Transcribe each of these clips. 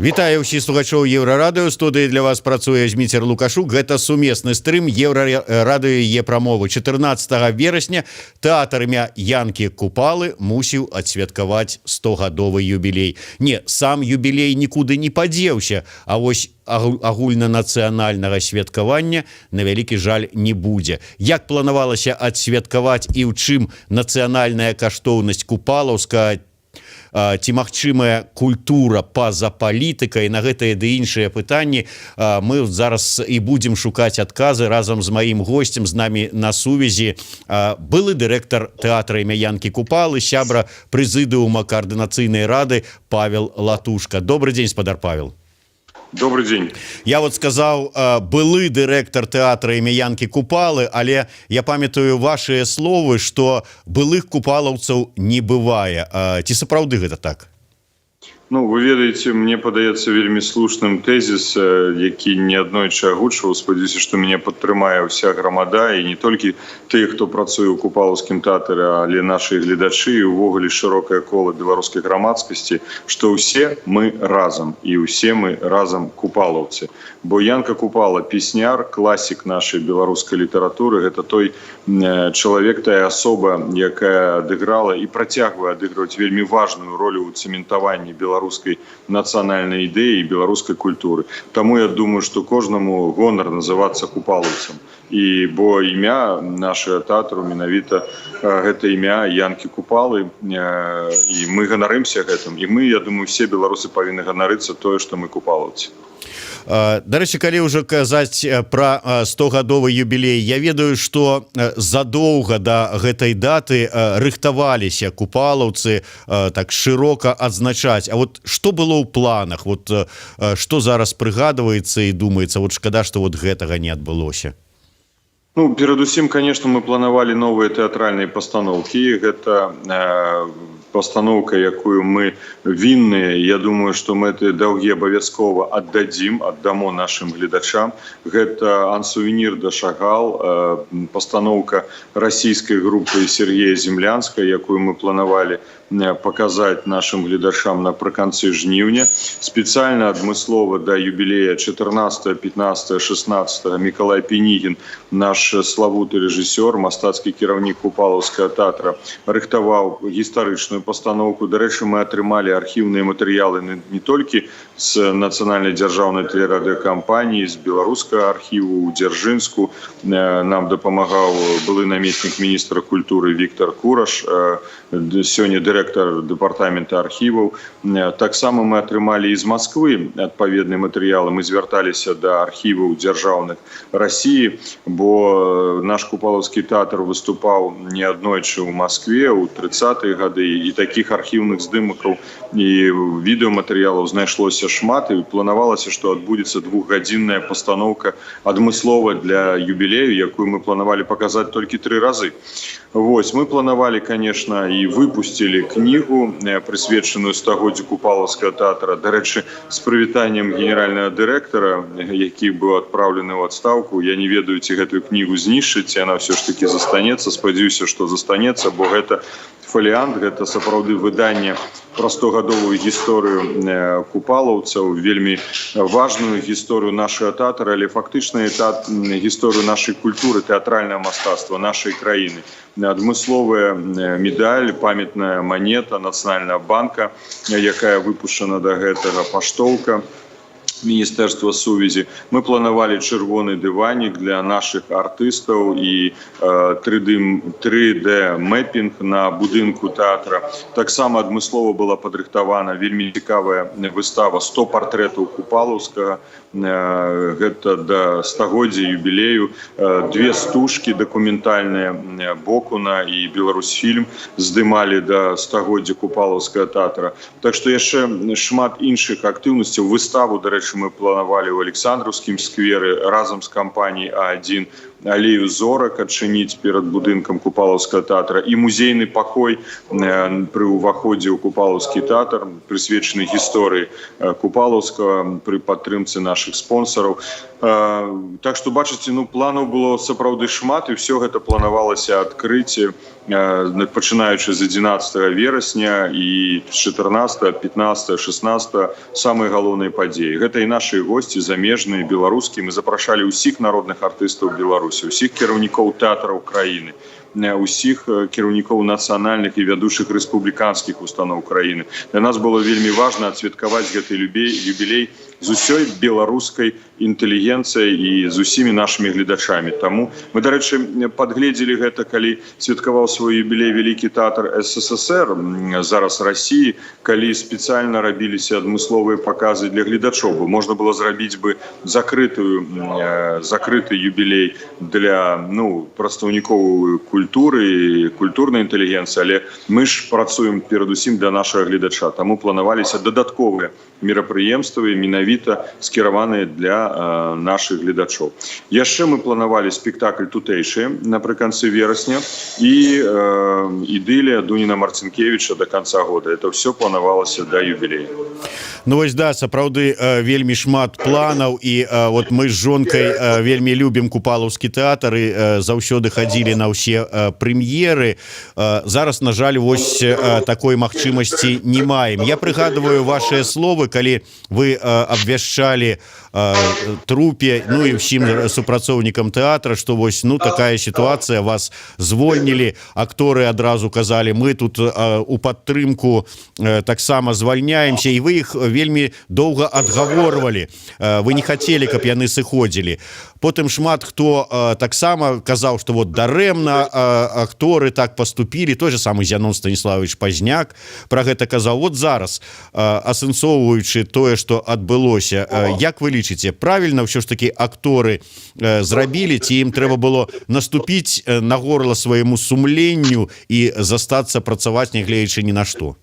Вітаю ўсіх слухачоў Еўрарадыё. Студыі для вас працуе Зміцер Лукашук. Гэта сумесны стрым Еўрарадыё е-прамовы. 14 верасня тэатр імя Янкі Купалы мусіў адсвяткаваць 100гадовы юбілей. Не, сам юбілей нікуды не падзеўся, а вось агульнанацыянальнага святкавання, на вялікі жаль, не будзе. Як планавалася адсвяткаваць і ў чым нацыянальная каштоўнасць купалаўская, ці магчымая культура па-за палітыкай, на гэтыя ды іншыя пытанні мы зараз і будзем шукаць адказы разам з маім госцем. З намі на сувязі былы дырэктар тэатра імя Янкі Купалы, сябра прэзідыума каардынацыйнай рады Павел Латушка. Добрый дзень, спадар Павел. Добрый день. Я вот сказаў былы дырэктар тэатра імя Янкі Купалы, але я памятаю вашыя словы, што былых купалаўцаў не бывае. Ці сапраўды гэта так? Ну, вы ведаеце, мне падаецца вельмі слушным тэзіс, які неаднойчы агучваў. Спадзяюся, што мяне падтрымае ўся грамада, і не толькі тыя, хто працуе ў купалаўскім тэатры, але нашы гледачы і ўвогуле шырокае кола беларускай грамадскасці, што ўсе мы разам, і ўсе мы разам купалаўцы. Бо Янка Купала, песняр, класік нашай беларускай літаратуры, гэта той чалавек, тая асоба, якая адыграла і працягвае адыгрываць вельмі важную ролю ў цэментаванні беларускай нацыянальнай ідэі і беларускай культуры. Таму я думаю, што кожнаму гонар называцца купалаўцам. І бо імя нашага тэатру менавіта гэта імя Янкі Купалы, і мы ганарымся гэтым. І мы, я думаю, все беларусы павінны ганарыцца тое, што мы купалаўцы. Дарэчы, калі ўжо казаць пра 100гадовы юбілей, я ведаю, што задоўга да гэтай даты рыхтаваліся купалаўцы так шырока адзначаць. А вот што было ў планах? Вот што зараз прыгадваецца і думаецца? Вот шкада, што вот гэтага не адбылося. Ну, перадусім, конечно, мы планавалі новыя тэатральныя пастаноўкі. Гэта пастаноўка, якую мы вінныя. Я думаю, што мы гэты даўгі абавязкова аддамо нашым гледачам. Гэта ансувенір да Шагал, пастаноўка расійскай групы Сергея Землянскай, якую мы планавалі паказаць нашым гледачам напрыканцы жніўня. Спецыяльна адмыслова да юбілея 14, 15, 16 Мікалай Пенігін, наш славуты рэжысёр, мастацкі кіраўнік купалаўскага тэатра, рыхтаваў гістарычную пастаноўку. Дарэчы, мы атрымалі архіўныя матэрыялы не толькі з нацыянальнай дзяржаўнай тэлерадыёкампаніі, з беларускага архіву ў Дзяржынску. Нам дапамагаў былы намеснік міністра культуры Віктор Кураш, сёння дырэктар дэпартамента архіваў. Таксама мы атрымалі і з Масквы адпаведныя матэрыялы. Мы звярталіся да архіваў дзяржаўных Расіі, бо наш купалаўскі тэатр выступаў неаднойчы ў Маскве ў 30-е гады, і такіх архіўных здымакаў і відэаматэрыялаў знайшлося шмат, і планавалася, што адбудзецца двухгадзінная пастаноўка адмыслова для юбілею, якую мы планавалі паказаць толькі 3 разы. Вось, мы планавалі, конечно, і выпусцілі кнігу, прысвечаную 100годдзю купалаўскага тэатра. Дарэчы, з прывітаннем генеральнага дырэктара, які быў адпраўлены ў адстаўку. Я не ведаю, ці гэтую кнігу знішчыць, яна ўсё ж такі застанецца. Спадзяюся, што застанецца, бо гэта фаліант, гэта сапраўды выданне пра 100гадовую гісторыю купалаўцаў, вельмі важную гісторыю нашага тэатра, але фактычна гісторыю нашай культуры, тэатральнае мастацтва нашай краіны. Адмысловая медаль, памятная манета Нацыянальнага банка, якая выпушчана да гэтага, паштоўка Міністэрства сувязі. Мы планавалі чырвоны дыванік для нашых артыстаў і 3D-мэпінг на будынку тэатра. Таксама адмыслова была падрыхтавана вельмі цікавая выстава 100 партрэтаў купалаўскага. Гэта да 100годдзя юбілею. 2 стужкі дакументальныя, Бокуна і Беларусьфільм, здымалі да 100годдзя купалаўскага тэатра. Так што яшчэ шмат іншых актыўнасцяў. Выставу, дарэчы, мы планавалі ў Александраўскім скверы разам з кампаніяй А1. алею зорак адчыніць перад будынкам Купалаўскага тэатра і музейны пакой пры ўваходзе ў Купалаўскі тэатр, прысвечаны гісторыі Купалаўскага пры падтрымцы нашых спонсараў. Так што, бачыце, планаў было сапраўды шмат, і ўсё гэта планавалася адкрыць, пачынаючы з 11 верасня і 14, 15, 16 самыя галоўныя падзеі. Гэта і нашы госці замежныя, беларускія. Мы запрашалі ўсіх народных артыстаў Беларусі, ўсіх кіраўнікоў тэатраў краіны, усіх кіраўнікоў нацыянальных і вядучых рэспубліканскіх устаноў краіны. Для нас было вельмі важна адсвяткаваць гэты юбілей з усёй беларускай інтэлігенцыяй і з усімі нашымі гледачамі. Таму мы, дарэчы, падгледзелі гэта, калі святкаваў свой юбілей вялікі тэатр СССР, зараз Расіі, калі спецыяльна рабіліся адмысловыя паказы для гледачоў, бо можна было зрабіць бы закрыты юбілей для прадстаўнікоў культуры і культурнай інтэлігенцыі, але мы ж працуем перадусім для нашага гледача, таму планаваліся дадатковыя мерапрыемствы, менавіта скіраваныя для нашых гледачоў. Яшчэ мы планавалі спектакль тутэйшы напрыканцы верасня і ідылія Дуніна Марцінкевіча до конца года. Это все планавалася да юбілея. Вось да, сапраўды вельмі шмат планаў, і вот мы з жонкай вельмі любім Купалаўскі тэатр і заўсёды хадзілі на ўсе прэм'еры. Зараз, на жаль, вось такой магчымасці не маем. Я прыгадываю вашыя словы, калі вы абвяшчалі трупе, і ўсім супрацоўнікам тэатра, што вось такая сітуацыя, вас звольнілі, акторы адразу казалі, мы тут у падтрымку таксама звальняемся, і вы іх вельмі доўга адгаворвалі, вы не хацелі, каб яны сыходзілі. Потым шмат хто таксама казаў, што вот дарэмна акторы так паступілі. Той же самы Зянон Станіславович Пазняк пра гэта казаў. Вот зараз, асэнсоўваючы тое, што адбылося, як вы лічыце, правільна ўсё ж такі акторы зрабілі, ці ім трэба было наступіць на горла свайму сумленню і застацца працаваць, нягледзячы ні на што?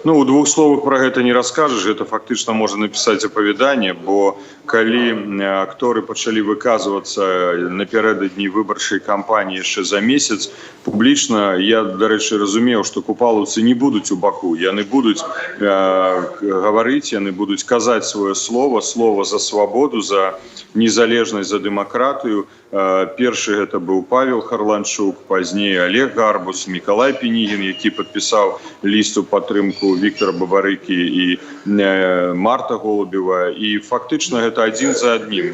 У двух словах про гэта не раскажаш, это фактычна можна напісаць апавяданне, бо калі акторы пачалі выказвацца напярэдадні выбарчай кампаніі яшчэ за месяц публічна, я, дарэчы, разумеў, што купалаўцы не будуць у баку, яны будуць гаварыць, яны будуць казаць сваё слово за свабоду, за незалежнасць, за дэмакратыю. Першы гэта быў Павел Харланчук, пазней Олег Гарбус, Мікалай Пінігін, які падпісаў ліст у падтрымку Віктора Бабарыкі і Марта Голубева. І фактычна гэта адзін за адным.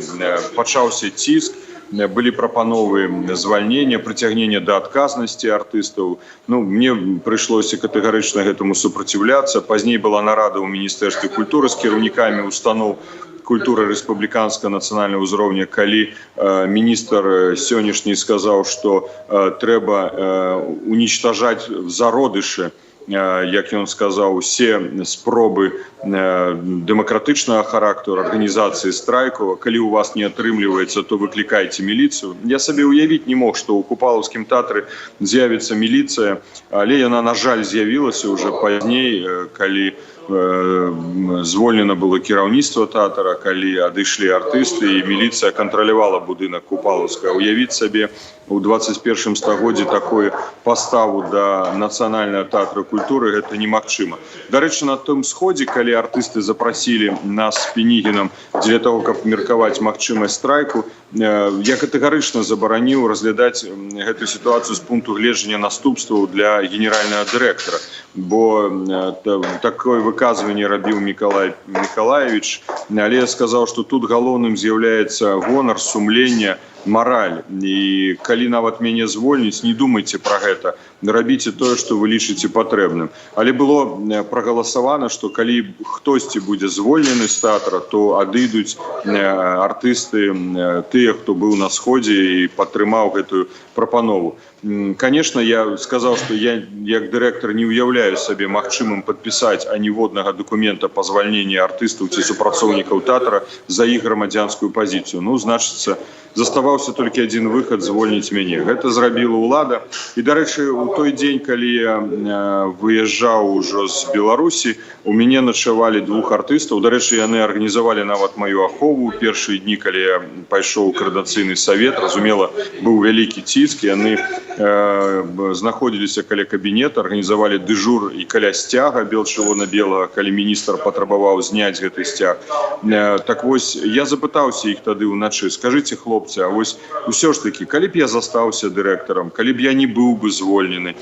Пачаўся ціск, былі прапановы звальнення, прыцягнення да адказнасці артыстаў. Мне прыйшлося катэгарычна гэтаму супраціўляцца. Пазней была нарада ў Міністэрстве культуры з кіраўнікамі устаноў культуры рэспубліканскага нацыянальнага ўзроўня, калі міністр сённяшні сказаў, што трэба уничтожаць зародышы, як ён сказаў, усе спробы дэмакратычнага характару, арганізацыі страйку. Калі у вас не атрымліваецца, то выклікайце міліцыю. Я сабе ўявіць не мог, што ў Купалаўскім тэатры з'явіцца міліцыя, але яна, на жаль, з'явілася ўжо пазней, калі звольнена было кіраўніцтва тэатра, калі адышлі артысты, і міліцыя кантралявала будынак Купалаўскага. Уявіць сабе у 21 стагоддзі такую паставу да нацыянальнага тэатра культуры гэта немагчыма. Дарэчы, на том сходзе, калі артысты запрасілі нас з Пінігінам для того, каб меркаваць магчымасць страйку, я катэгарычна забараніў разглядаць гэту сітуацыю з пункту гледжання наступстваў для генеральнага дырэктара, бо такое выказванне рабіў Мікалай Мікалаевич, але я сказаў, што тут галоўным з'яўляецца гонар, сумленне, мораль. І калі нават мяне звольніць, не думайце пра гэта, рабіце тое, што вы лічыце патрэбным. Але было прагаласавана, што калі хтосьці будзе звольнены з тэатра, то адыдуць артысты, тыя, хто быў на сходзе і падтрымаў гэтую прапанову. Конечно, я сказаў, што я як дырэктар не ўяўляю сабе магчымым падпісаць аніводнага дакумента па звальненні артыстаў ці супрацоўнікаў тэатра за іх грамадзянскую пазіцыю. Значыцца, заставаўся заставаўся толькі один выхад — звольніць мяне. Гэта зрабіла ўлада. І, дарэчы, у той дзень, калі я выязджаў ужо з Беларусі, у мяне начавалі двух артыстаў. Дарэчы, яны арганізавалі нават маю ахову ў першыя дні, калі я пайшоў у коордынацыйны савет. Разумела, быў вялікі ціск, яны знаходзіліся каля кабінета, арганізавалі дэжур і каля сцяга бел-чырвона-белага, калі міністр патрабаваў зняць гэты сцяг. Так вось, я запытаўся іх тады ўначы: скажыце, хлопцы, а вось усё ж такі, калі б я застаўся дырэктарам, калі б я не быў бы звольнены,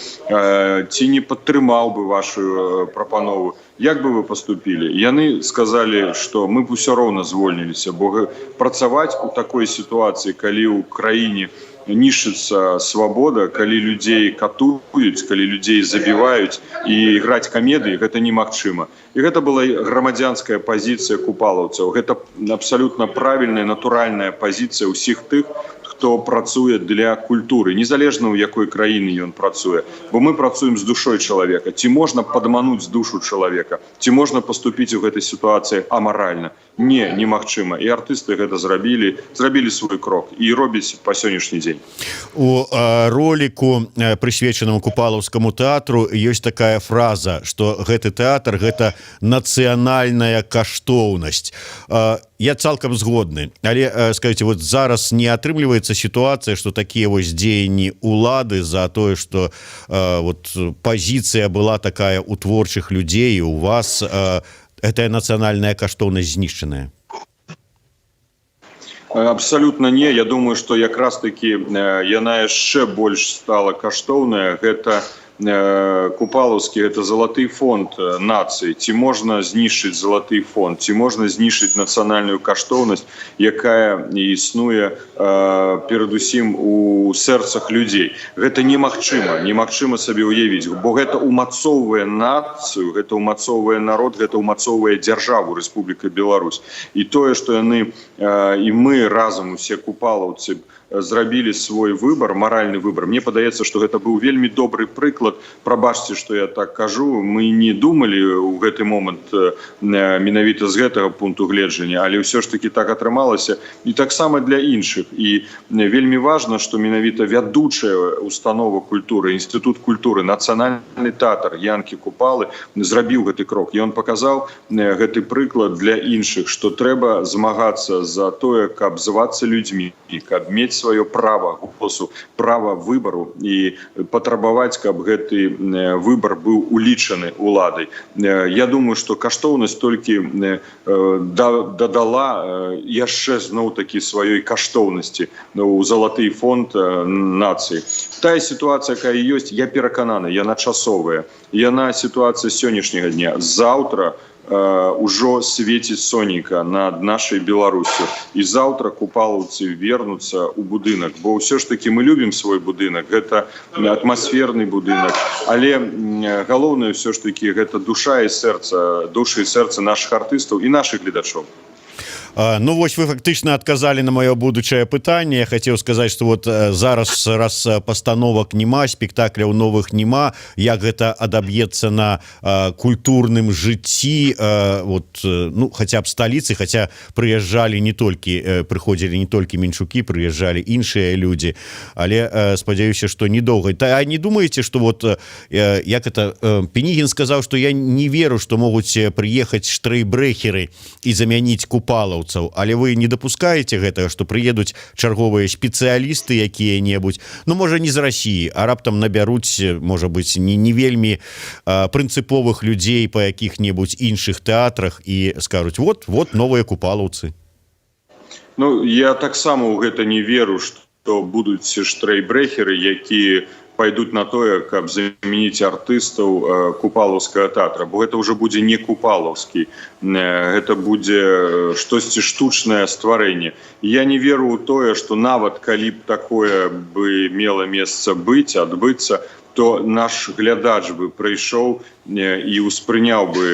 ці не падтрымаў бы вашу прапанову, як бы вы паступілі? Яны сказалі, што мы б усё роўна звольніліся, бо працаваць у такой сітуацыі, калі ў краіне нішчыцца свабода, калі людзей катуюць, калі людзей забіваюць, і іграць камедыі, гэта немагчыма. І гэта была грамадзянская пазіцыя купалаўцаў. Гэта абсалютна правільная, натуральная пазіцыя ўсіх тых, хто працуе для культуры, незалежна ў якой краіны ён працуе. Бо мы працуем з душой чалавека. Ці можна падмануць душу чалавека? Ці можна паступіць у гэтай сітуацыі амаральна? Не, немагчыма. І артысты гэта зрабілі свой крок і робяць па сённяшні дзень. У роліку, прысвечанаму Купалаўскаму тэатру, ёсць такая фраза, што гэты тэатр — гэта нацыянальная каштоўнасць. Я цалкам згодны, але, скажите, вот зараз не атрымліваецца сітуацыя, што такія вось дзеянні улады за тое, што вот пазіцыя была такая у творчых людзей, у вас гэтая нацыянальная каштоўнасць знішчаная? Абсолютно не. Я думаю, что якраз-таки яна яшчэ больш стала каштоўная. Гэта Купалаўскі — это залаты фонд нацыі. Ці можна знішчыць залаты фонд? Ці можна знішчыць нацыянальную каштоўнасць, якая існуе перадусім у сэрцах людзей? Гэта немагчыма. Немагчыма сабе ўявіць, бо гэта умацоўвае нацыю, гэта умацоўвае народ, гэта умацоўвае дзяржаву Рэспубліка Беларусь. І тое, што яны і мы разам, усе купалаўцы, зрабілі свой выбор, маральны выбор. Мне падаецца, што гэта быў вельмі добры прыклад. Прабачце, што я так кажу, мы не думалі ў гэты момант менавіта з гэтага пункту гледжання, але ўсё ж таки так атрымалася. І таксама для іншых. І вельмі важна, што менавіта вядучая установа культуры, інстытут культуры, нацыянальны тэатр Янкі Купалы зрабіў гэты крок. І ён паказаў гэты прыклад для іншых, што трэба змагацца за тое, каб звацца людзьмі, каб мець свое права голосу, права выбору і патрабаваць, каб гэты выбор быў улічаны уладай. Я думаю, што каштоўнасць толькі дадала яшчэ зноў-такі сваёй каштоўнасці у залаты фонд нацыі. Тая сітуацыя, якая ёсць, я перакананы, яна часовая. Яна сітуацыя сённяшняга дня. Заўтра ужо свеціць сонейка над нашай Беларусю. І заўтра купалаўцы вернуцца ў будынак, бо ўсё ж таки мы любім свой будынак, гэта атмасферны будынак, але галоўнае ўсё ж таки гэта душа і сэрца, душы і сэрца нашых артыстаў і нашых гледачоў. Ну вось вы фактычна адказалі на маё будучае пытанне. Я хацеў сказаць, што вот зараз, раз пастановак няма, спектакляў новых няма, як гэта адаб'ецца на культурным жыцці, вот, ну, хаця б сталіцы, хаця прыязджалі не толькі, прыходзілі не толькі менчукі, прыязджалі іншыя людзі, але спадзяюся, што недоўга. А не думаеце, што вот, як это, Пенігін сказаў, што я не веру, што могуць прыехаць штрейбрэхеры і замяніць Купалаў, але вы не дапускаеце гэтага, што прыедуць чарговыя спецыялісты якія-небудзь, ну можа не з Расіі, а раптам набяруць, можа быць, не вельмі прынцыповых людзей па якіх-небудзь іншых тэатрах і скажуць: вот новыя купалаўцы. Ну я таксама ў гэта не веру, што будуць штрейбрэхеры, якія пойдут на тое, каб замяніць артыстаў купалаўскага тэатра, бо гэта ўжо будзе не купалаўскі, гэта будзе штосьці штучнае стварэнне. Я не веру ў тое, што нават калі б такое бы мела месца быць, адбыцца, то наш глядач бы прыйшоў і ўспрыняў бы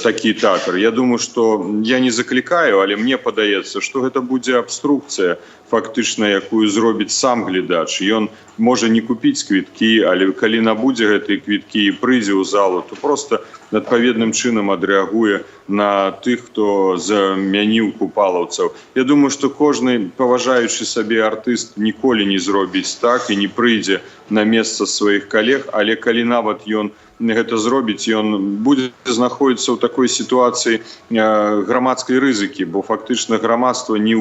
такі тэатр. Я думаю, што я не заклікаю, але мне падаецца, што гэта будзе абструкцыя, фактычна, якую зробіць сам глядач. Ён можа не купіць квіткі, але калі набудзе гэтыя квіткі і прыйдзе ў залу, то просто адпаведным чынам адрэагуе на тых, хто замяніў купалаўцаў. Я думаю, што кожны паважаючы сабе артыст ніколі не зробіць так і не прыйдзе на месца сваіх калег, але калі нават ён гэта зробіць, ён будзе знаходзіцца ў такой сітуацыі грамадскай рызыкі, бо фактычна грамадства не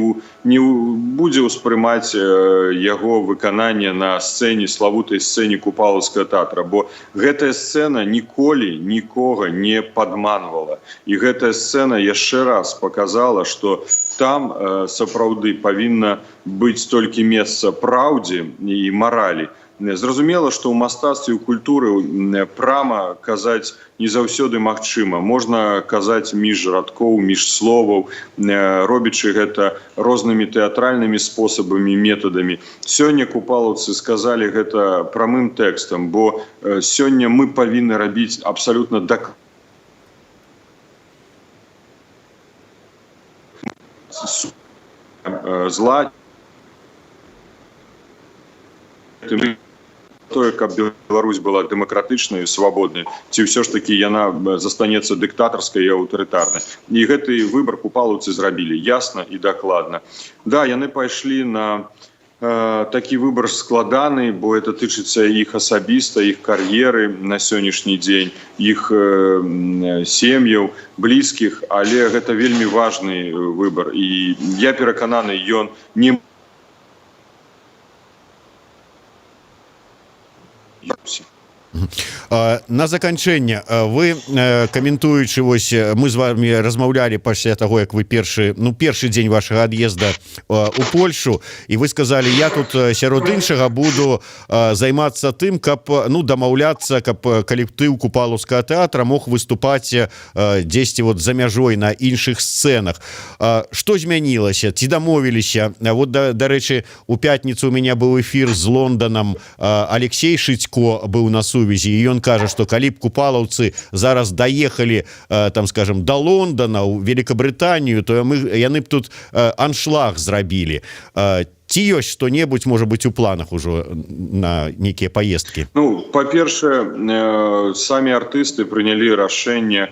будзе ўспрымаць яго выкананне на сцэне, славутай сцэне купалаўскага тэатра, бо гэтая сцэна ніколі нікога не падманвала. І гэтая сцэна яшчэ раз показала, што там сапраўды павінна быць толькі месца праўдзе і маралі. Зразумела, што ў мастацтве і ў культуры прама казаць не заўсёды магчыма. Можна казаць між радкоў, між словаў, робячы гэта рознымі тэатральнымі спосабамі, метадамі. Сёння купалаўцы сказалі гэта прамым тэкстам, бо сёння мы павінны рабіць абсалютна зла тое, каб Беларусь была дэмакратычнай і свабоднай, ці ўсё ж такі яна застанецца дыктатарскай і аўтарытарнай. І гэты выбар купалаўцы зрабілі ясна і дакладна. Да, яны пайшлі на такі выбар складаны, бо это тычыцца іх асабіста, іх кар'еры на сённяшні дзень, іх сем'яў, блізкіх, але гэта вельмі важны выбар. І я перакананы, ён не На заканчэнне, вы каментуючы, вось мы з вами размаўлялі пасля таго, як вы першы дзень вашага ад'езда у Польшу, і вы сказалі, я тут сярод іншага буду займацца тым, каб дамаўляцца, каб калектыў купалаўскага тэатра мог выступаць дзесьці вот за мяжой на іншых сцэнах. Што змянілася? Ці дамовіліся? Вот, дарэчы, у пятніцу у мяне быў эфір з Лонданам, Алексей Шыцько быў на сувязі, і ён кажа, што калі б купалаўцы зараз даехалі, там, скажем, до Лондона, у Великабрытанію, то яны б тут аншлаг зрабілі. Ці ёсць што-небудзь, можа быць, у планах ужо на нейкія паездкі? Па-першае, самі артысты прынялі рашэнне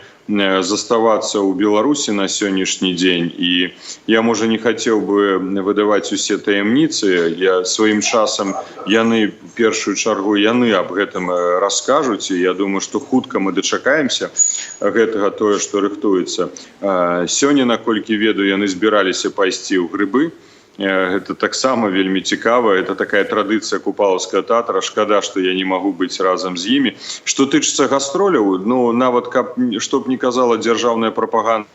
заставацца ў Беларусі на сённяшні дзень, і я, можа, не хацеў бы выдаваць усе таямніцы. Сваім часам яны, першую чаргу, яны аб гэтым раскажуць, і я думаю, што хутка мы дачакаемся гэтага, тое, што рыхтуецца. Сёння, наколькі ведаю, яны збіраліся пайсці ў Грыбы. Гэта таксама вельмі цікава, это такая традыцыя купалаўскага тэатра. Шкада, што я не магу быць разам з імі. Што тычыцца гастроляў, нават каб што б не казала дзяржаўная прапаганда,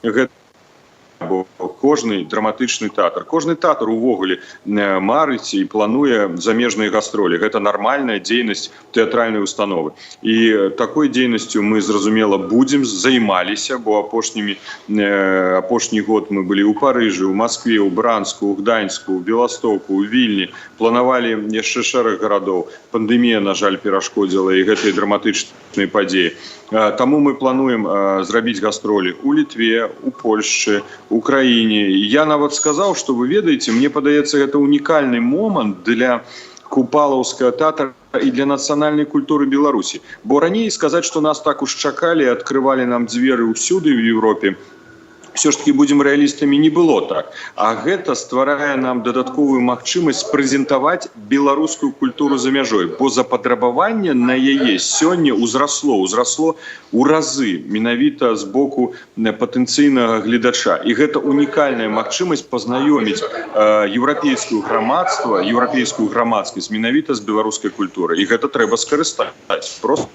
гэта кожны драматычны тэатр, кожны тэатр увогуле марыць і плануе замежныя гастролі. Гэта нармальная дзейнасць тэатральнай установы. І такой дзейнасцю мы, зразумела, будзем, займаліся, бо апошні год мы былі ў Парыжы, ў Маскве, ў Бранску, ў Гданьску, ў Беластоку, ў Вільні, планавалі яшчэ шэраг гарадоў. Пандэмія, на жаль, перашкодзіла і гэтай драматычнай падзеі. Таму мы плануем зрабіць гастролі ў Літве, у Польшчы, у краіне. Я нават сказаў, што вы ведаеце, мне падаецца, гэта унікальны момант для купалаўскага тэатра і для нацыянальнай культуры Беларусі. Бо раней сказаць, што нас так уж чакалі, адкрывалі нам дзверы ўсюды ў Еўропе, все ж таки, будем реалистами, не было так. А гэта стварае нам дадатковую магчымасць прэзентаваць беларускую культуру за мяжой, бо запатрабаванне на яе сёння ўзрасло ў разы, менавіта з боку патэнцыйнага гледача. І гэта унікальная магчымасць пазнаёміць еўрапейскую грамадства, еўрапейскую грамадскасць менавіта з беларускай культурай. І гэта трэба скарыстаць. Просто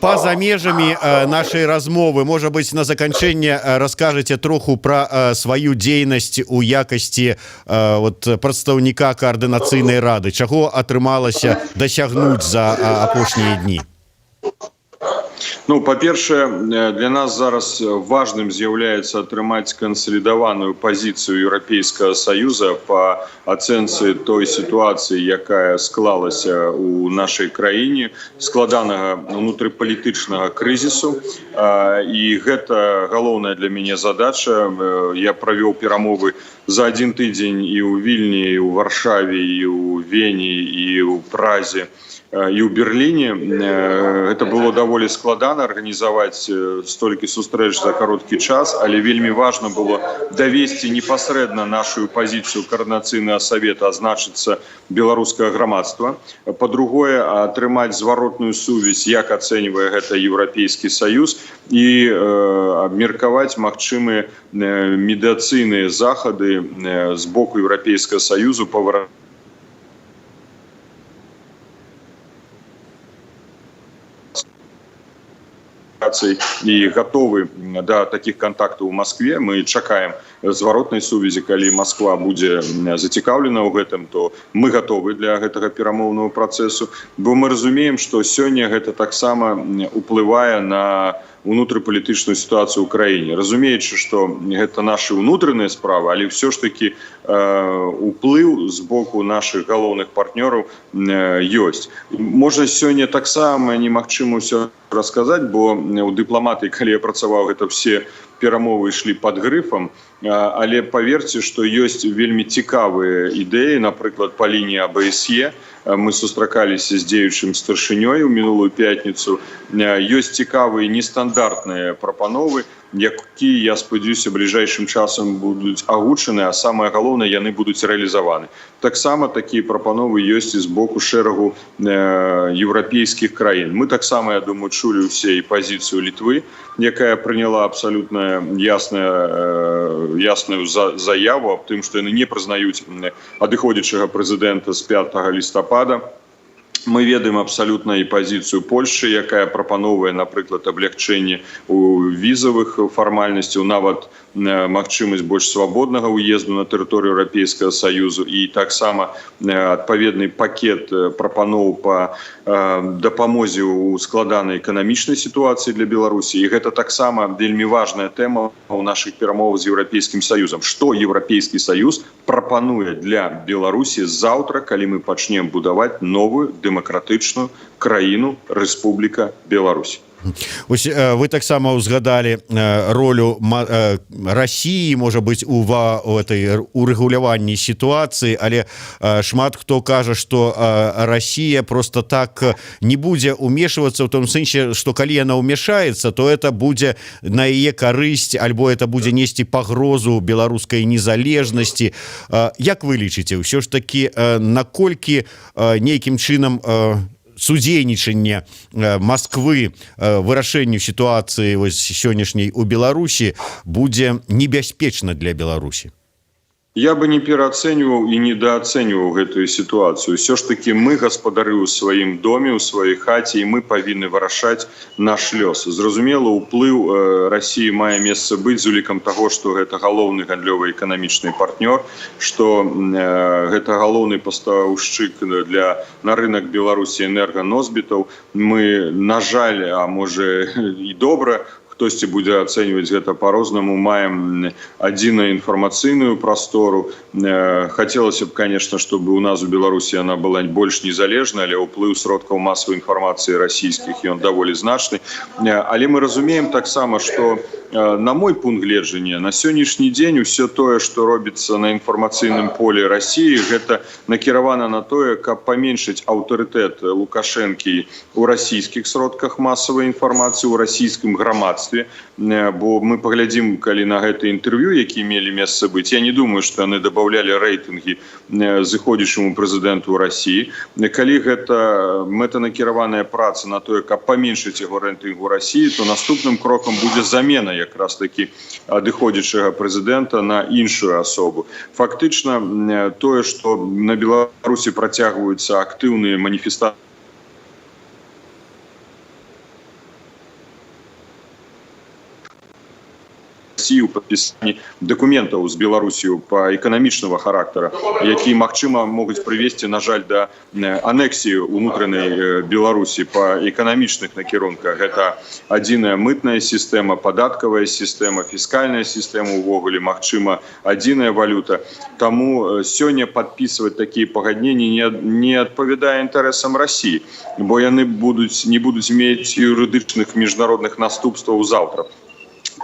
Па-за межамі нашай размовы, можа быць, на заканчэнне раскажаце троху пра сваю дзейнасць у якасці прадстаўніка каардынацыйнай рады. Чаго атрымалася дасягнуць за апошнія дні? Ну, па-першае, для нас зараз важным з'яўляецца атрымаць кансалідаваную пазіцыю Еўрапейскага Саюза па ацэнцы той сітуацыі, якая склалася ў нашай краіне, складанага унутрыпалітычнага крызісу. І гэта галоўная для мяне задача. Я правёў перамовы за один тыдзень і ў Вільні, і ў Варшаве, і ў Вені, і ў Празе, і ў Берліне. Гэта было даволі складана арганізаваць столькі сустрэч за кароткі час, але вельмі важна было давесці непасрэдна нашу пазіцыю каардынацыйнага савета, а значыцца беларускага грамадства. Па-другое, атрымаць зваротную сувязь, як ацэньвае гэта Еўрапейскі Саюз, і абмеркаваць магчымыя медыяцыйныя захады з боку Еўрапейскага Саюзу па вырашэнню і готовы да таких контактаў у Москве. Мы чакаем зваротнай сувязі, калі Москва будзе зацікаўлена ў гэтым, то мы готовы для гэтага перамоўнага працэсу, бо мы разумеем, што сёння гэта таксама уплывае на унутрыпалітычную сітуацыю ў краіне. Разумеючы, што гэта нашы ўнутраныя справы, але ўсё ж такі уплыў з боку нашых галоўных партнёраў ёсць. Можна сёння таксама немагчыма ўсё расказаць, бо у дыпламатыі, калі я працаваў, гэта все перамовы ішлі пад грыфам, але паверце, што ёсць вельмі цікавыя ідэі, напрыклад, па лініі АБСЕ. Мы сустракаліся з дзеючым старшынёй у мінулую пятніцу. Ёсць цікавыя нестандартныя прапановы, якія, я спадзяюся, бліжэйшым часам будуць агучаны, а самае галоўнае, яны будуць рэалізаваны. Таксама такія прапановы ёсць і з боку шэрагу еўрапейскіх краін. Мы таксама, я думаю, чулі ўсе і пазіцыю Літвы, якая прыняла абсалютна ясную заяву аб тым, што яны не прызнаюць адыходзячага прэзідэнта з 5 лістапада. Мы ведаем абсалютна і пазіцыю Польшчы, якая прапановвае, напрыклад, аблягчэнне у візавых фармальнасцяў, нават магчымасць больш свабоднага ўезду на тэрыторыю Еўрапейскага Саюзу, і таксама адпаведны пакет прапаноў па дапамозе ў складанай эканамічнай сітуацыі для Беларусі. І гэта таксама вельмі важная тэма ў нашых перамовах з Еўрапейскім Саюзам. Што Еўрапейскі Саюз прапануе для Беларусі заўтра, калі мы пачнем будаваць новую дэмакратычную краіну, Рэспубліка Беларусь. Ось вы таксама ўзгадалі ролю Расіі, можа быць, у этой урэгуляванні сітуацыі, але шмат хто кажа, што Расія просто так не будзе ўмешвацца, ў том сэнсе, што калі яна ўмешаецца, то это будзе на яе карысць, альбо это будзе несці пагрозу беларускай незалежнасці. Як вы лічыце, ўсё ж такі наколькі нейкім чынам судзейнічанне Москвы вырашэнню сітуацыі сённяшняй у Беларусі будзе небяспечна для Беларусі? Я бы не пераацэньваў і недаацэньваў гэтую сітуацыю. Усё ж такі мы гаспадары ў сваім доме, ў сваёй хаце, і мы павінны вырашаць наш лёс. Зразумела, уплыў Расіі мае месца быць з улікам таго, што гэта галоўны гандлёвы эканамічны партнёр, што гэта галоўны пастаўшчык на рынак Беларусі энерганосьбітаў. Мы, на жаль, а можа і добра, хтосьці будзе ацэньваць гэта по-рознаму, маем адзіную інфармацыйную прастору. Хацелася б, конечно, чтобы у нас у Беларусі она была больш незалежная, але ўплыў сродкаў масавай інфармацыі расійскіх ён даволі значны. Але мы разумеем таксама, што на мой пункт гледжання, на сённяшні дзень усё тое, што робіцца на інфармацыйным поле Расіі, гэта накіравана на тое, каб паменшыць аўтарытэт Лукашэнкі ў расійскіх сродках масавай інфармацыі, ў расійскім грамадстве. Бо мы паглядзім, калі на гэта інтэрв'ю, які мелі месца быць, я не думаю, што яны дабаўлялі рэйтынгі зыходзячаму прэзідэнту Расіі. Калі гэта мэтанакіраваная праца на тое, каб паменшыць яго рэйтынг у Расіі, то наступным крокам будзе замена якраз такі адыходзячага прэзідэнта на іншую асобу. Фактычна тое, што на Беларусі працягваюцца актыўныя маніфестацыі России ў падпісанні дакументаў з Беларусью па эканамічнага характара, які, магчыма, могуць прывесці, на жаль, да анексіі ўнутранай Беларусі па эканамічных накірунках. Гэта адзіная мытная сістэма, падаткавая сістэма, фіскальная сістэма увогуле, магчыма, адзіная валюта. Таму сёння падпісваць такія пагадненні не адпавядае інтарэсам России, бо яны не будуць мець юрыдычных міжнародных наступстваў заўтра.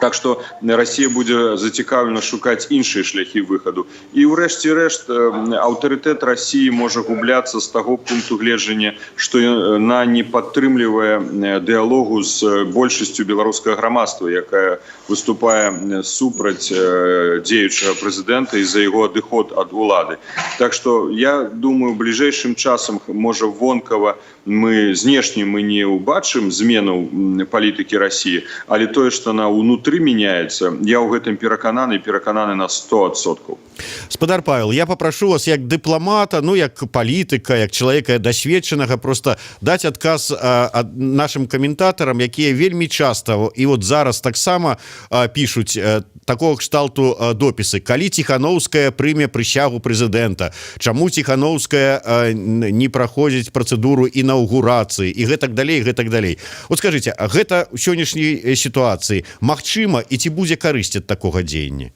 Так што Расія будзе зацікаўлена шукаць іншыя шляхі выхаду. І ўрэшце рэшт аўтарытэт Расіі можа губляцца з таго пункту гледжання, што яна не падтрымлівае дыялогу з большасцю беларускага грамадства, якая выступае супраць дзеючага прэзідэнта і за яго адыход ад улады. Так што я думаю, бліжэйшым часам, можа, вонкава знешне мы не ўбачым змену палітыкі Расіі, але тое, што на ўнутры меняется, я ў гэтым перакананы на 100%. Спадар Павел, я попрошу вас як дыпламата, як палітыка, як чалавека дасведчанага, просто даць адказ нашим каментатарам, якія вельмі часта і вот зараз таксама пішуць такого кшталту допісы. Калі Ціхановская прыме прысягу прэзідэнта, чаму Ціхановская не праходзіць працэдуру інаўгурацыі і гэтак далей, гэтак далей. Вот скажите, гэта ў сённяшняй сітуацыі магчыма і ці будзе карысць ад такога дзеяння?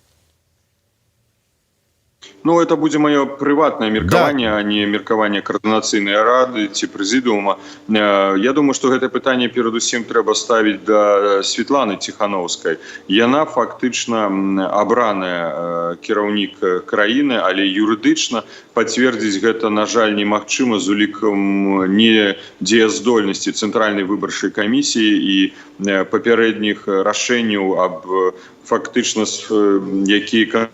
Ну, это будзе маё прыватнае меркаванне, а не меркаванне координацыйнай рады ці прэзідыума. Я думаю, што гэта пытанне перадусім трэба ставіць да Светланы Ціхановскай. Яна фактычна абраная кіраўнік краіны, але юрыдычна пацвердзіць гэта, на жаль, немагчыма з улікам недзеяздольнасці Цэнтральнай выбарчай камісіі і папярэдніх рашэнняў аб фактычна якія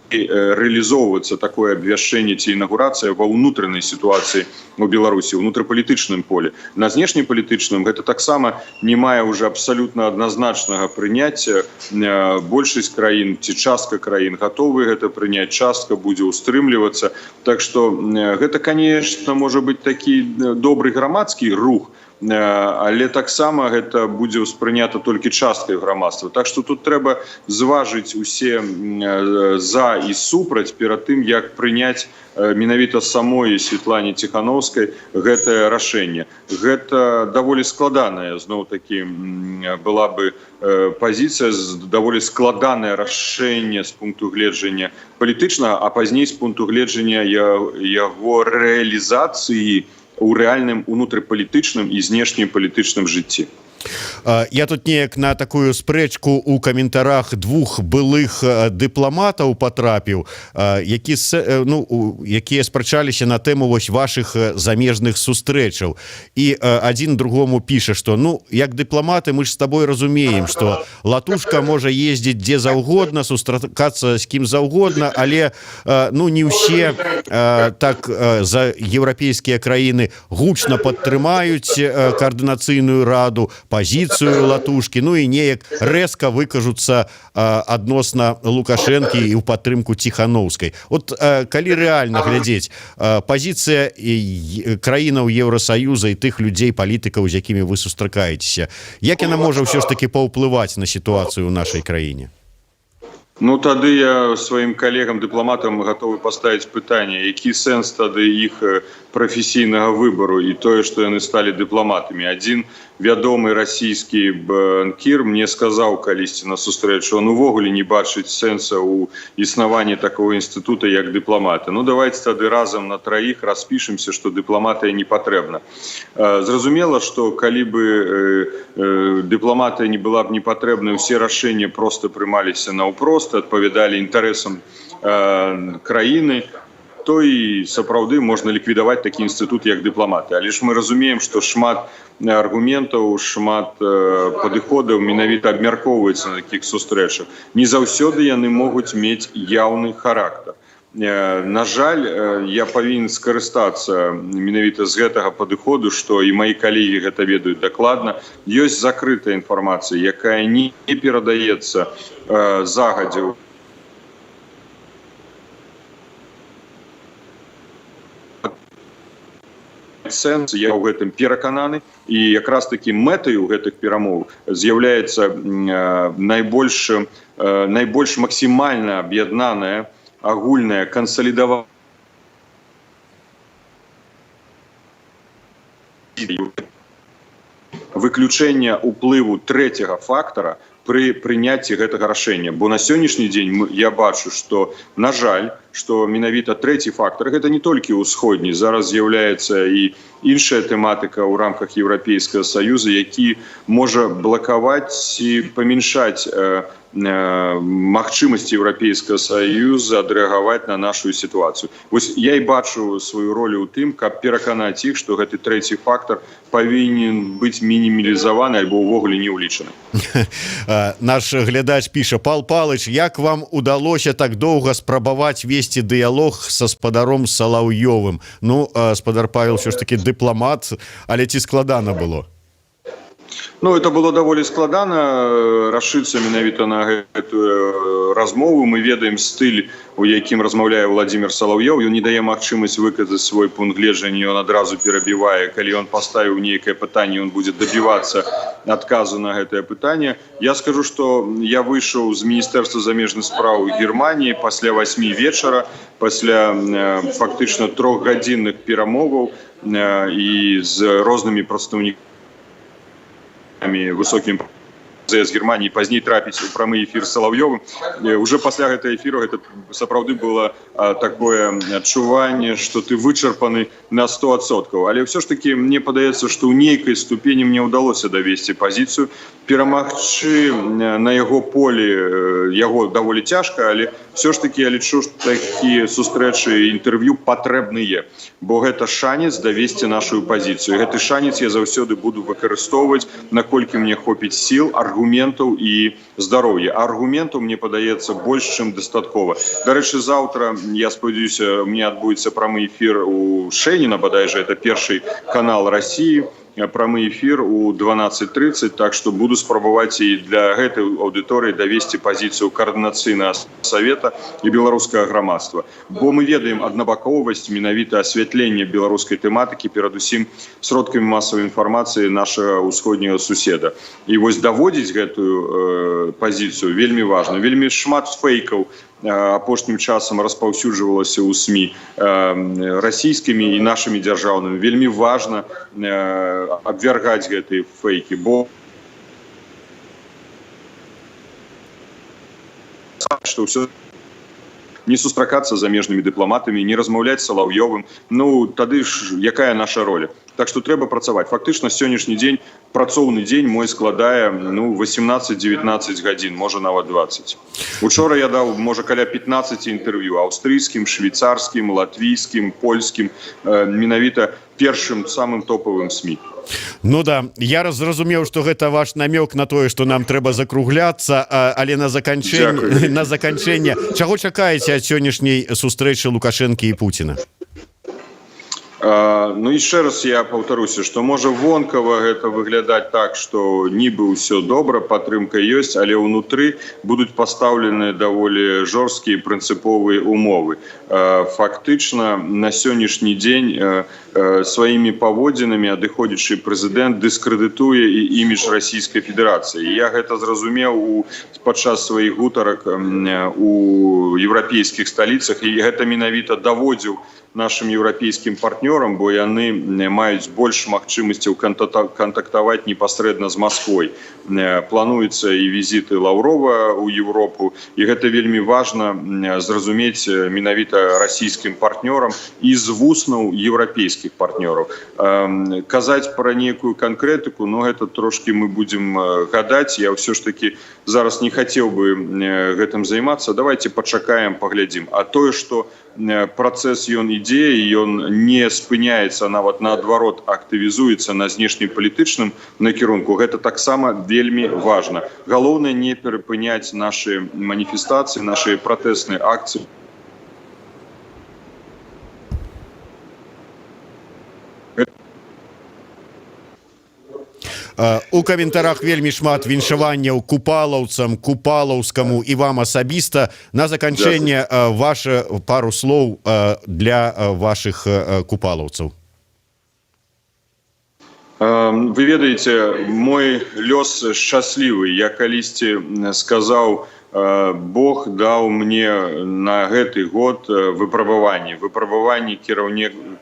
реализовываться такое абвяшчэнне ці інаўгурацыя ва ўнутранай сітуацыі у Беларусі, у внутрыпалітычным поле. На знешнепалітычным гэта таксама не мае ўжо абсалютна адназначнага прыняцця. Большасць краін ці частка краін гатовы гэта прыняць, частка будзе ўстрымлівацца. Так што гэта, конечно, можа быць такі добры грамадскі рух, але таксама гэта будзе ўспрынята толькі часткай грамадства. Так што тут трэба зважыць усе за і супраць перад тым, як прыняць менавіта самой Светлане Ціхановскай гэтае рашэнне. Гэта даволі складаная, зноў-такі, была бы пазіцыя, даволі складанае рашэнне з пункту гледжання палітычнага, а пазней з пункту гледжання яго рэалізацыі у рэальным унутрыпалітычным і знешнепалітычным жыцці. Я тут неяк на такую спрэчку у каментарах двух былых дыпламатаў патрапіў, якія спрачаліся на тэму вашых замежных сустрэчаў. І адзін другому піша, што як дыпламаты мы ж з табой разумеем, што Латушка можа ездзіць дзе заўгодна, сустракацца з кім заўгодна, але не ўсе так за еўрапейскія краіны гучна падтрымаюць координацыйную раду, пазіцыю Латушкі, і неяк рэзка выкажуцца адносна Лукашэнкі і ў падтрымку Ціхановскай. От калі рэальна глядзець, пазіцыя краінаў Еўрасаюза і тых людзей, палітыкаў, з якімі вы сустракаецеся, як яна можа ўсё ж такі паўплываць на сітуацыю ў нашай краіне? Тады я сваім калегам-дыпламатам гатовы паставіць пытанне, які сэнс тады іх прафесійнага выбару і тое, што яны сталі дыпламатамі. Адзін вядомы расійскі банкір мне сказаў калісьці на сустрэчу, он увогуле не бачыць сэнса ў існаванні такого інстытута, як дыпламаты. Давайте тады разам на траіх распішемся, што дыпламатыя не патрэбна. Зразумела, што калі бы дыпламатыя не была б не патрэбна, усе рашэнні проста прымаліся наўпрост, адпавядалі інтарэсам краіны, то і сапраўды можна ліквідаваць такі інстытут, як дыпламаты. Але ж мы разумеем, што шмат аргументаў, шмат падыходаў менавіта абмяркоўваецца на такіх сустрэчах. Не заўсёды яны могуць мець яўны характар. На жаль, я павінен скарыстацца менавіта з гэтага падыходу, што і мои калегі гэта ведаюць дакладна. Ёсць закрытая інфармацыя, якая не перадаецца загадзя сэнс, я ў гэтым перакананы, і якраз такі мэтаю гэтых перамоў з'яўляецца найбольш максімальна аб'яднаная агульная кансалідаваная выключэнне ўплыву трэцяга фактара пры прыняцці гэтага рашэння. Бо на сённяшні дзень я бачу, што, на жаль, што менавіта трэці фактар, гэта не толькі ўсходні, зараз з'яўляецца і іншая тэматыка ў рамках Еўрапейскага Саюза, які можа блакаваць і памяншаць магчымасці Еўрапейскага Саюза адрэагаваць на нашу сітуацыю. Вось я і бачу сваю ролю ў тым, каб пераканаць іх, што гэты трэці фактар павінен быць мінімалізаваны альбо ўвогуле не ўлічаны. Наш глядач піша: Пал Палыч, як вам удалося так доўга спрабаваць весці дыялог са спадаром Салаўёвым? Ну, спадар Павел ўсё ж такі дыпламат, але ці складана было? Ну, это было даволі складана рашыцца менавіта на гэтую размову. Мы ведаем стыль, у якім размаўляе Владимир Соловьёв. Ён не дае магчымасць выказаць свой пункт гледжання, ён адразу перабівае. Калі ён паставіў нейкае пытанне, ён будзе дабівацца адказу на гэтае пытанне. Я скажу, што я выйшаў з Міністэрства замежных спраў Германіі пасля 8 вечара, пасля фактычна 3-гадзінных перамоваў і з рознымі прадстаўнікамі высоким з Германії, пазней трапіць у прамы эфір з Салаўёвым. Уже пасля гэтага эфіру гэта сапраўды было такое адчуванне, што ты вычарпаны на 100%. Але ўсё ж таки мне падаецца, што ў нейкай ступені мне ўдалося давесці пазіцыю. Перамагчы на яго полі яго даволі цяжка, але ўсё ж таки я лічу, што такія сустрэчы і інтэрв'ю патрэбныя, бо гэта шанец давесці нашу пазіцыю. Гэты шанец я заўсёды буду выкарыстоўваць, наколькі мне хопіць сіл, аргументаў і здароўя. А аргументаў, мне падаецца, больш, чым дастаткова. Дарэчы, заўтра, я спадзяюся, мне адбудзецца прамы эфір у Шэніна, бадайжа, это першы канал Расіі, прамы эфір у 12:30, так што буду спрабаваць і для гэтай аўдыторыі давесці пазіцыю каардынацыйнага савета і беларускага грамадства. Бо мы ведаем аднабаковасць менавіта асвятлення беларускай тэматыкі, перадусім сродкамі масавай інфармацыі нашага ўсходняга суседа. І вось даводзіць гэтую пазіцыю вельмі важна. Вельмі шмат фэйкаў апошнім часам распаўсюджвалася ў СМІ расійскімі і нашымі дзяржаўнымі. Вельмі важна абвяргаць гэтыя фэйкі, бо што ўсё не сустракацца з замежнымі дыпламатамі, не размаўляць з Салаўёвым. Ну, тады ж якая наша роля? Так што трэба працаваць. Фактычна, сённяшні дзень, працоўны дзень мой складае 18-19 гадзін, можа нават 20. Учора я даў, можа, каля 15 інтэрв'ю аўстрыйскім, швейцарскім, латвійскім, польскім, менавіта першым самым топавым СМІ. Ну да, я зразумеў, што гэта ваш намёк на тое, што нам трэба закругляцца, але на заканчэнне, чаго чакаеце ад сённяшняй сустрэчы Лукашэнкі і Пуціна? Ну, яшчэ раз я паўтаруся, што можа вонкава гэта выглядаць так, што нібы ўсё добра, падтрымка ёсць, але ўнутры будуць пастаўлены даволі жорсткія прынцыповыя умовы. Фактычна, на сённяшні дзень сваімі паводзінамі адыходзячы прэзідэнт дыскрэдытуе і імідж Расійскай Федэрацыі. Я гэта зразумеў падчас сваіх гутарак у еўрапейскіх сталіцах, і гэта менавіта даводзіў нашим еўрапейскім партнёрам, бо яны маюць больш магчымасцяў кантактаваць непасрэдна з Масквой. Плануецца і візіты Лаўрова ў Еўропу, і гэта вельмі важна зразумець менавіта расійскім партнёрам і з вуснаў еўрапейскіх партнёраў. Казаць пра нейкую канкрэтыку, но гэта трошки мы будзем гадаць. Я ўсё ж таки зараз не хацеў бы гэтым займацца. Давайте пачакаем, паглядзім. А тое, што працэс ён ідзе, і ён не спыняецца, нават наадварот актывізуецца на знешнепалітычным накірунку, гэта таксама вельмі важна. Галоўнае не перапыняць нашы маніфестацыі, нашы пратэсныя акцыі. У каментарах вельмі шмат віншаванняў купалаўцам, купалаўскаму і вам асабіста. На заканчэнне ваша пару слоў для вашых купалаўцаў. Вы ведаеце, мой лёс шчаслівы. Я калісьці сказаў, Бог даў мне на гэты год выпрабаванні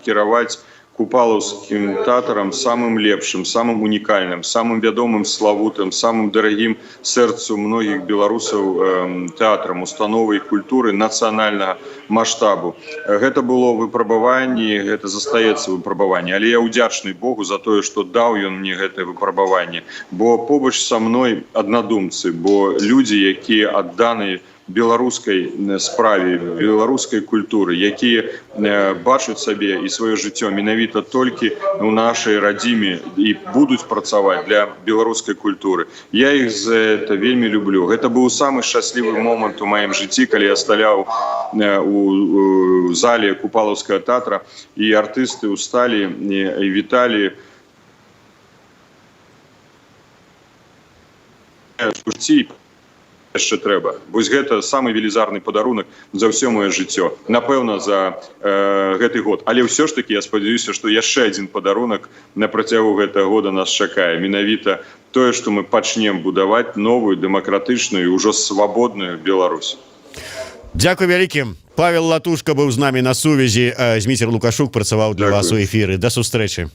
кіраваць купалаўскім тэатрам самым лепшым, самым унікальным, самым вядомым, славутым, самым дарагім сэрцу многіх беларусаў тэатрам, установай культуры нацыянальнага маштабу. Гэта было выпрабаванне, гэта застаецца выпрабаванне, але я ўдзячны Богу за тое, што даў ён мне гэтае выпрабаванне, бо побач са мной аднадумцы, бо людзі, якія адданыя беларускай справе, беларускай культуры, якія бачаць сабе і сваё жыццё менавіта толькі ў нашай радзіме і будуць працаваць для беларускай культуры. Я іх за это вельмі люблю. Гэта быў самы шчаслівы момант у маім жыцці, калі я стаяў у зале купалаўскага тэатра і артысты ўсталі і віталі жыцці яшчэ трэба. Вось гэта самы велізарны падарунак за ўсё маё жыццё. Напэўна, за гэты год. Але ўсё ж такі я спадзяюся, што яшчэ адзін падарунак на працягу гэтага года нас чакае. Менавіта тое, што мы пачнем будаваць новую, дэмакратычную і ўжо свабодную Беларусь. Дзякуй вялікі. Павел Латушка быў з намі на сувязі. Зміцер Лукашук працаваў для вас у эфіры. Да сустрэчы.